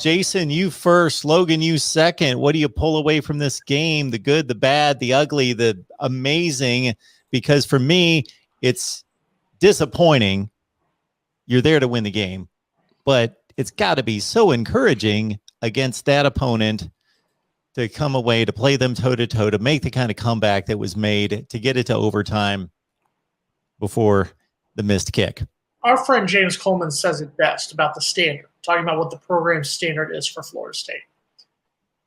Jason, you first. Logan, you second. What do you pull away from this game? The good, the bad, the ugly, the amazing? Because for me, it's disappointing. You're there to win the game, but it's got to be so encouraging against that opponent to come away, to play them toe-to-toe, to make the kind of comeback that was made, to get it to overtime before the missed kick. Our friend James Coleman says it best about the standard, talking about what the program standard is for Florida State.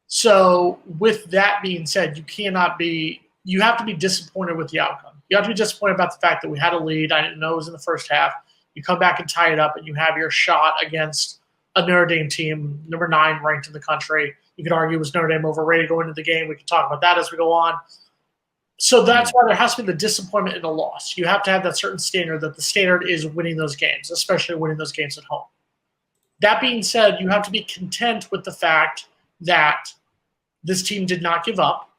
So with that being said, you have to be disappointed with the outcome. You have to be disappointed about the fact that we had a lead. I didn't know it was in the first half. You come back and tie it up, and you have your shot against a Notre Dame team, number 9 ranked in the country. You could argue was Notre Dame overrated going into the game. We can talk about that as we go on. So that's why there has to be the disappointment in a loss. You have to have that certain standard, that the standard is winning those games, especially winning those games at home. That being said, you have to be content with the fact that this team did not give up.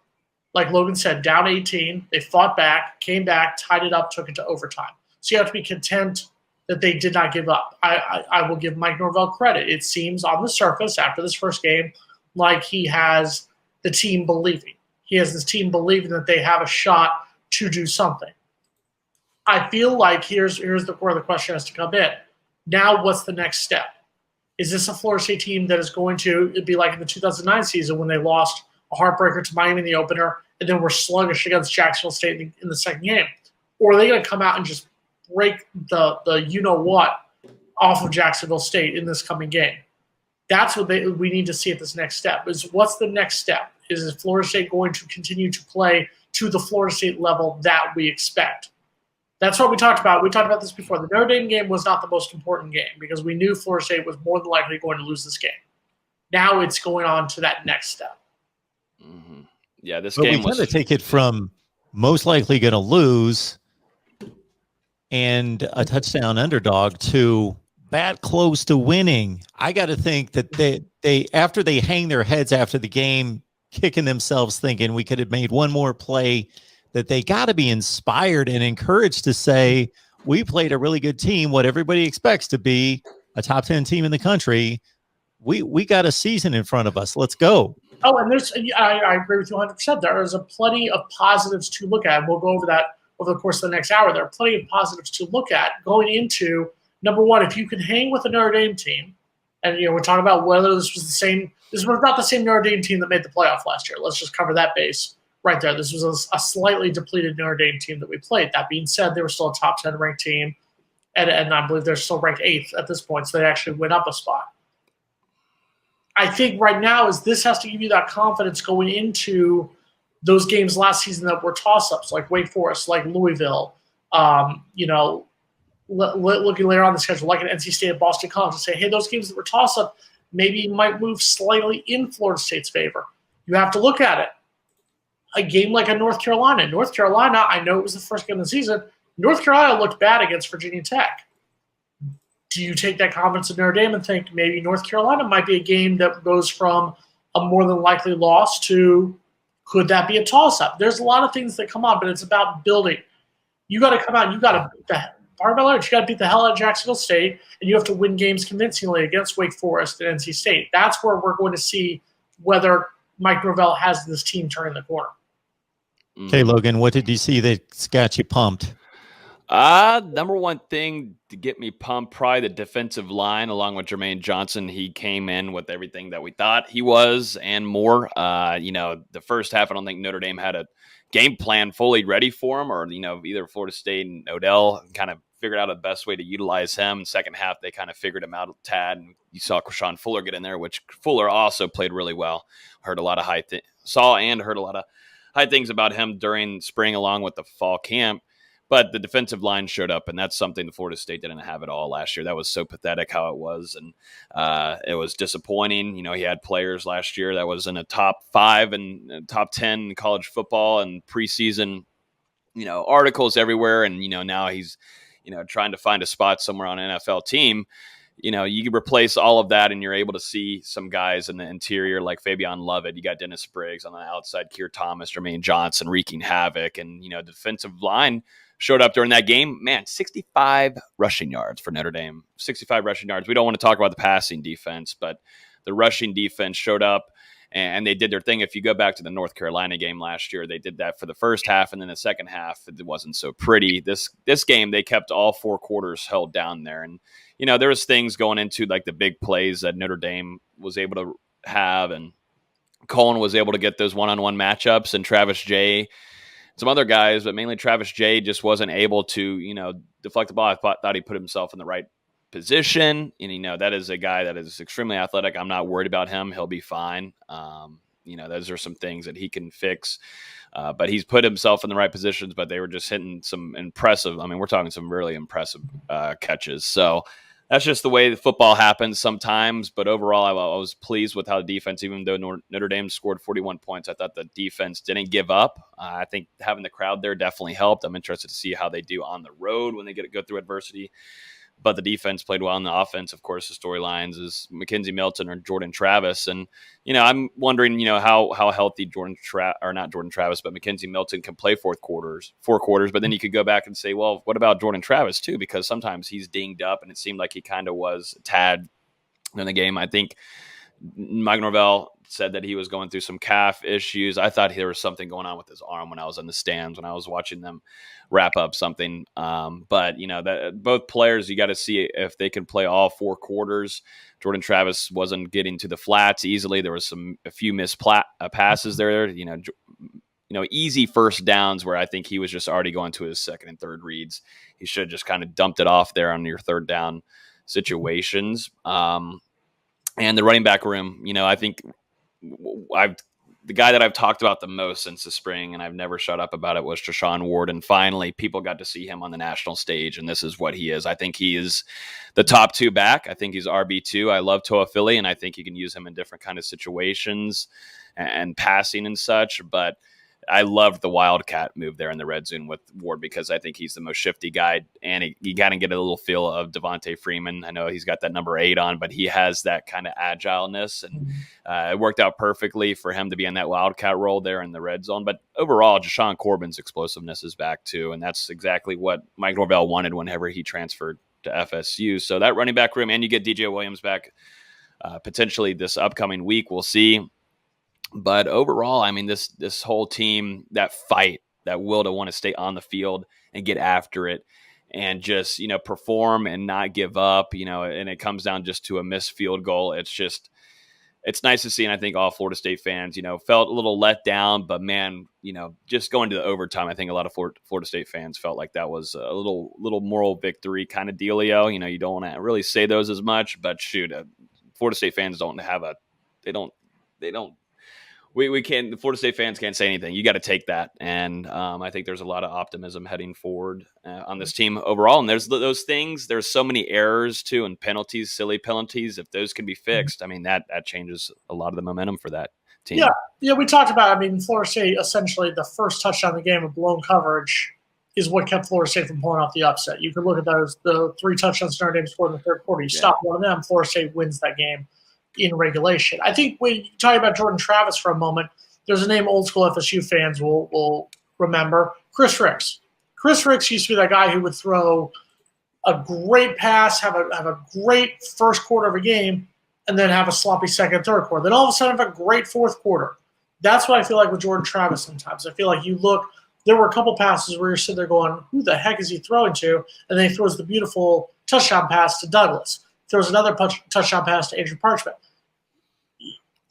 Like Logan said, down 18, they fought back, came back, tied it up, took it to overtime. So you have to be content that they did not give up. I will give Mike Norvell credit. It seems on the surface after this first game like he has the team believing. He has this team believing that they have a shot to do something. I feel like here's where the question has to come in. Now what's the next step? Is this a Florida State team that is going to be like in the 2009 season when they lost a heartbreaker to Miami in the opener and then were sluggish against Jacksonville State in the second game? Or are they going to come out and just break the you-know-what off of Jacksonville State in this coming game? That's what we need to see at this next step. Is what's the next step? Is Florida State going to continue to play to the Florida State level that we expect? That's what we talked about. We talked about this before. The Notre Dame game was not the most important game because we knew Florida State was more than likely going to lose this game. Now it's going on to that next step. Mm-hmm. Yeah, this but game we kind of take it from most likely going to lose and a touchdown underdog to that close to winning. I got to think that they after they hang their heads after the game, kicking themselves thinking we could have made one more play, that they got to be inspired and encouraged to say, we played a really good team, what everybody expects to be a top 10 team in the country. We got a season in front of us. Let's go. Oh, and I agree with you 100%. There is a plenty of positives to look at. We'll go over that over the course of the next hour. There are plenty of positives to look at going into, number one, if you can hang with a Notre Dame team, and we're talking about whether this was not the same Notre Dame team that made the playoff last year. Let's just cover that base right there. This was a slightly depleted Notre Dame team that we played. That being said, they were still a top 10 ranked team, and I believe they're still ranked 8th at this point, so they actually went up a spot. I think right now this has to give you that confidence going into those games last season that were toss-ups, like Wake Forest, like Louisville, looking later on the schedule, like an NC State and Boston College, and say, hey, those games that were toss-up maybe might move slightly in Florida State's favor. You have to look at it. A game like a North Carolina. North Carolina, I know it was the first game of the season. North Carolina looked bad against Virginia Tech. Do you take that confidence in Notre Dame and think maybe North Carolina might be a game that goes from a more than likely loss to could that be a toss-up? There's a lot of things that come on, but it's about building. You got to come out. You got to beat the hell out of Jacksonville State, and you have to win games convincingly against Wake Forest and NC State. That's where we're going to see whether Mike Norvell has this team turning the corner. Okay, Logan, what did you see that got you pumped? Number one thing to get me pumped, probably the defensive line, along with Jermaine Johnson. He came in with everything that we thought he was and more. The first half, I don't think Notre Dame had a game plan fully ready for him, or, either Florida State and Odell kind of figured out the best way to utilize him. Second half, they kind of figured him out a tad, and you saw Krishawn Fuller get in there, which Fuller also played really well. Heard a lot of high things about him during spring along with the fall camp. But the defensive line showed up, and that's something the Florida State didn't have at all last year. That was so pathetic how it was, and it was disappointing. He had players last year that was in a top 5 and top 10 in college football and preseason, articles everywhere. And, now he's, trying to find a spot somewhere on an NFL team. You can replace all of that, and you're able to see some guys in the interior like Fabian Lovett. You got Dennis Briggs on the outside, Keir Thomas, Jermaine Johnson wreaking havoc, and the defensive line showed up during that game. Man, 65 rushing yards for Notre Dame. 65 rushing yards. We don't want to talk about the passing defense, but the rushing defense showed up and they did their thing. If you go back to the North Carolina game last year, they did that for the first half, and then the second half, it wasn't so pretty. This game, they kept all 4 quarters held down there. And, there was things going into like the big plays that Notre Dame was able to have, and Cohen was able to get those one-on-one matchups, and Travis Jay, some other guys, but mainly Travis Jay just wasn't able to, deflect the ball. I thought he put himself in the right position. And, that is a guy that is extremely athletic. I'm not worried about him. He'll be fine. Those are some things that he can fix. But he's put himself in the right positions, but they were just hitting some impressive. We're talking some really impressive catches. So that's just the way the football happens sometimes. But overall, I was pleased with how the defense, even though Notre Dame scored 41 points, I thought the defense didn't give up. I think having the crowd there definitely helped. I'm interested to see how they do on the road when they get to go through adversity. But the defense played well in the offense. Of course, the storylines is Mackenzie Milton or Jordan Travis. And, I'm wondering, how healthy not Jordan Travis, but Mackenzie Milton can play 4 quarters. But then you could go back and say, well, what about Jordan Travis too? Because sometimes he's dinged up, and it seemed like he kind of was a tad in the game. I think Mike Norvell said that he was going through some calf issues. I thought there was something going on with his arm when I was in the stands, when I was watching them wrap up something. But that both players, you got to see if they can play all 4 quarters. Jordan Travis wasn't getting to the flats easily. There was a few missed passes there, easy first downs where I think he was just already going to his second and third reads. He should have just kind of dumped it off there on your third down situations. And the running back room, I think the guy that I've talked about the most since the spring, and I've never shut up about it, was Treshaun Ward. And finally, people got to see him on the national stage, and this is what he is. I think he is the top 2 back. I think he's RB2. I love Toa Philly, and I think you can use him in different kind of situations and passing and such. But I loved the Wildcat move there in the red zone with Ward, because I think he's the most shifty guy, and you got to get a little feel of Devontae Freeman. I know he's got that number 8 on, but he has that kind of agileness, and it worked out perfectly for him to be in that Wildcat role there in the red zone. But overall, Jashawn Corbin's explosiveness is back too, and that's exactly what Mike Norvell wanted whenever he transferred to FSU. So that running back room, and you get DJ Williams back potentially this upcoming week. We'll see. But overall, this whole team, that fight, that will to want to stay on the field and get after it and just, perform and not give up, and it comes down just to a missed field goal. It's nice to see. And I think all Florida State fans, felt a little let down, but man, just going to the overtime, I think a lot of Florida State fans felt like that was a little moral victory kind of dealio. You don't want to really say those as much, but shoot, Florida State fans don't have we can't, the Florida State fans can't say anything. You got to take that. And I think there's a lot of optimism heading forward on this team overall. And there's those things, there's so many errors too, and penalties, silly penalties. If those can be fixed, that changes a lot of the momentum for that team. Yeah. We talked about, Florida State, essentially the first touchdown of the game of blown coverage is what kept Florida State from pulling off the upset. You could look at the 3 touchdowns Notre Dame scored in the third quarter. You stop one of them, Florida State wins that game in regulation. I think when you talk about Jordan Travis for a moment, there's a name old school FSU fans will remember, Chris Ricks. Chris Ricks used to be that guy who would throw a great pass, have a great first quarter of a game, and then have a sloppy second, third quarter. Then all of a sudden have a great fourth quarter. That's what I feel like with Jordan Travis sometimes. I feel like there were a couple passes where you're sitting there going, who the heck is he throwing to? And then he throws the beautiful touchdown pass to Douglas. Throws another touchdown pass to Adrian Parchment.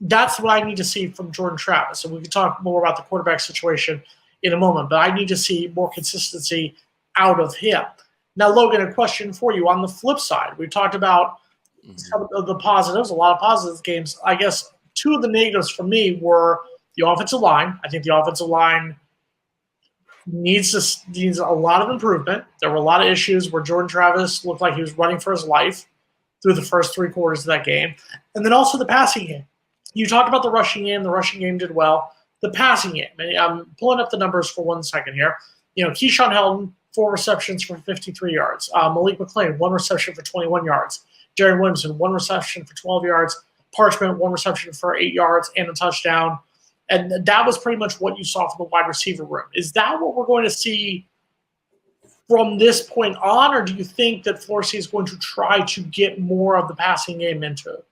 That's what I need to see from Jordan Travis. And we can talk more about the quarterback situation in a moment, but I need to see more consistency out of him. Now, Logan, a question for you. On the flip side, we've talked about some of the positives, a lot of positive games. I guess 2 of the negatives for me were the offensive line. I think the offensive line needs a lot of improvement. There were a lot of issues where Jordan Travis looked like he was running for his life through the first 3 quarters of that game. And then also the passing game. You talked about the rushing game. The rushing game did well. The passing game, and I'm pulling up the numbers for 1 second here. Keyshawn Helton, 4 receptions for 53 yards. Malik McClain, 1 reception for 21 yards. Jerry Williamson, 1 reception for 12 yards. Parchment, 1 reception for 8 yards and a touchdown. And that was pretty much what you saw from the wide receiver room. Is that what we're going to see from this point on, or do you think that Florida State is going to try to get more of the passing game into it?